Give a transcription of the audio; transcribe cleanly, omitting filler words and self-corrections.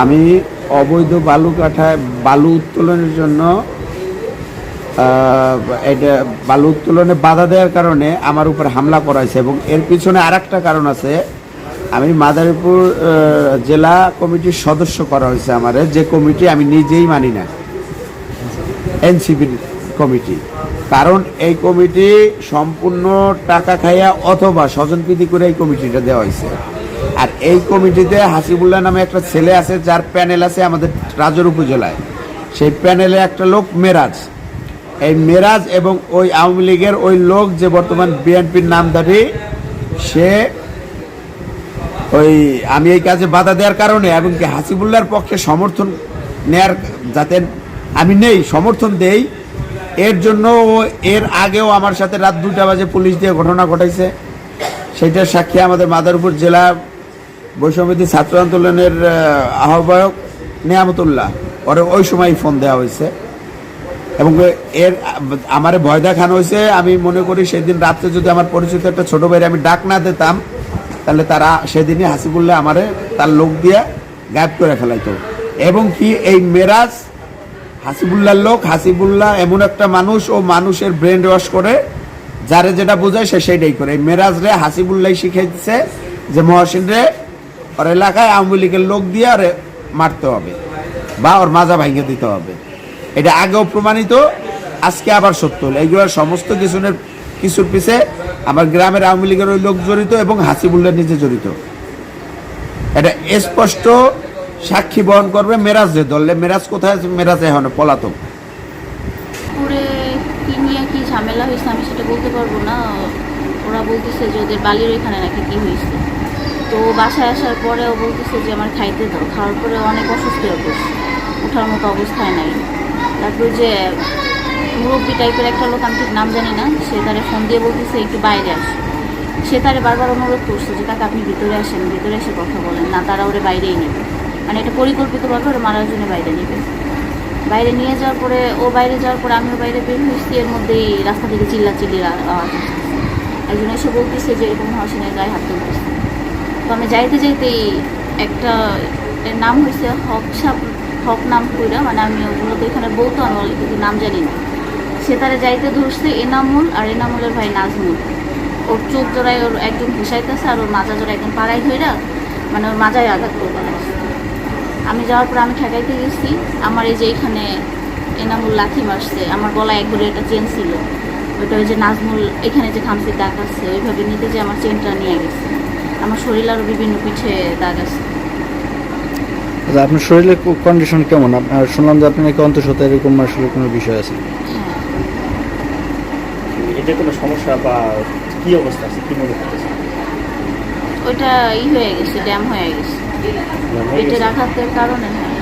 আমি অবৈধ বালু উত্তোলনের জন্য এটা বালু উত্তোলনে বাধা দেওয়ার কারণে আমার উপর হামলা করা হয়েছে এবং এর পিছনে আরেকটা কারণ আছে। আমি মাদারীপুর জেলা কমিটির সদস্য করা হয়েছে আমারে, যে কমিটি আমি নিজেই মানি না, এনসিপির কমিটি। কারণ এই কমিটি সম্পূর্ণ টাকা খাইয়া অথবা স্বজনপ্রীতি করে এই কমিটিটা দেওয়া হয়েছে। আর এই কমিটিতে হাসিবুল্লাহ নামে একটা ছেলে আছে, যার প্যানেল আছে আমাদের রাজৌর উপজেলায়। সেই প্যানেলে একটা লোক মেরাজ, এই মেরাজ এবং ওই আওয়ামী লীগের ওই লোক যে বর্তমান বিএনপির নামধারী, সে ওই আমি এই কাজে বাধা দেওয়ার কারণে এবং কি হাসিবুল্লাহর পক্ষে সমর্থন নেয়ার, যাতে আমি নেই সমর্থন দেই, এর জন্য ও এর আগেও আমার সাথে রাত 2টা বাজে পুলিশ দিয়ে ঘটনা ঘটাইছে। সেইটার সাক্ষী আমাদের মাদারীপুর জেলা বৈষম্যবিরোধী ছাত্র আন্দোলনের আহ্বায়ক নিয়ামতুল্লাহ, ওর ওই সময় ফোন দেওয়া হয়েছে এবং এর আমারে ভয় দেখানো হয়েছে। আমি মনে করি সেদিন রাত্রে যদি আমার পরিচিত একটা ছোটো ভাইরে আমি ডাক না দিতাম, তাহলে তারা সেদিনই হাসিবুল্লাহ আমারে তার লোক দিয়ে গায়েব করে ফেলাইতো। এবং কি এই মেরাজ হাসিবুল্লাহর লোক। হাসিবুল্লাহ এমন একটা মানুষ, ও মানুষের ব্রেন ওয়াশ করে, যারে যেটা বোঝায় সে সেইটাই করে। এই মেরাজ রে হাসিবুল্লাহ শিখাইছে যে মহসিন রে ওর এলাকায় আওয়ামী লীগের লোক দিয়ে আরে মারতে হবে বা ওর মাজা ভাঙিয়ে দিতে হবে। এটা আগেও প্রমাণিত, আজকে আবার সত্য হলো। এইগুলোর সমস্ত কিছুর পিছে আমার গ্রামের আওয়ামী লীগের ওই লোক জড়িত এবং হাসিবুল্লাহ নিজে জড়িত। এটা স্পষ্ট সাক্ষী বহন করবে মেরাজ যে ধরলে। মেরাজ কোথায় আছে? মেরাজ এখন পলাতক। পুরে কি নিয়ে কি ঝামেলা হয়েছে আমি সেটা বলতে পারবো না। ওরা বলতেছে যে ওদের বালির ওইখানে নাকি কি হয়েছে। তো বাসায় আসার পরে ও বলতেছে যে আমার খাইতে দাও। খাওয়ার পরে অনেক অসুস্থ হয়ে পড়ছে, ওঠার মতো অবস্থায় নাই। তারপর যে মুরব্বী টাইপের একটা লোক, আমি ঠিক নাম জানি না, সে তারে ফোন দিয়ে বলতেছে একটু বাইরে আসে। সে তারে বারবার অনুরোধ করছে যে কাকা আপনি ভিতরে আসেন, ভিতরে এসে কথা বলেন। না, তারা ওরে বাইরেই নেবে, মানে এটা পরিকল্পিতভাবে ওরা মারার জন্য বাইরে নেবে। বাইরে নিয়ে যাওয়ার পরে বাইরে যাওয়ার পরে আমিও বাইরে বের হয়েছি। এর মধ্যেই রাস্তা থেকে চিল্লির আওয়াজ আসছে। একজন এসে বলতেছে যে এরকম হাসিনের গায়ে হাত তুলতেছে। তো আমি যাইতে যাইতেই একটা নাম হয়েছে হক নাম কইরা, মানে আমি ওগুলো তো এখানে বলতো, আমি কিন্তু নাম জানি না। সে তারা যাইতে ধরছে এনামুল, আর এনামুলের ভাই নাজমুল। ওর চোখ জোড়ায় ওর একজন ঘুষাইতেছে, আর ওর মাজা জোড়া একদম পাড়াই ধইরা, মানে ওর মাজায় আঘাত করবে। আমি যাওয়ার পর আমি ঠেকাইতে গেছি। আমার এই যে এখানে এনামুল লাথি মারছে, আমার গলায় একবারে একটা চেন ছিল, ওইটা ওই যে নাজমুল এখানে যে খামসির দাগ আছে ওইভাবে নিতে যে আমার চেনটা নিয়ে গেছে। আমার শরীর আরও বিভিন্ন পিঠে দাগ আছে। আচ্ছা, আপনার শরীরের কন্ডিশন কেমন? আপনার শুনলাম যে আপনি নাকি অন্তঃসত্ত্বা এরকম আসলে কোনো বিষয় আছে? হ্যাঁ, এটা কোনো সমস্যা বা কি অবস্থা আছে, কি মনে করতেছে? ওইটা হয়ে গেছে, ড্যাম হয়ে গেছে, পেটের আঘাতের কারণে। হ্যাঁ,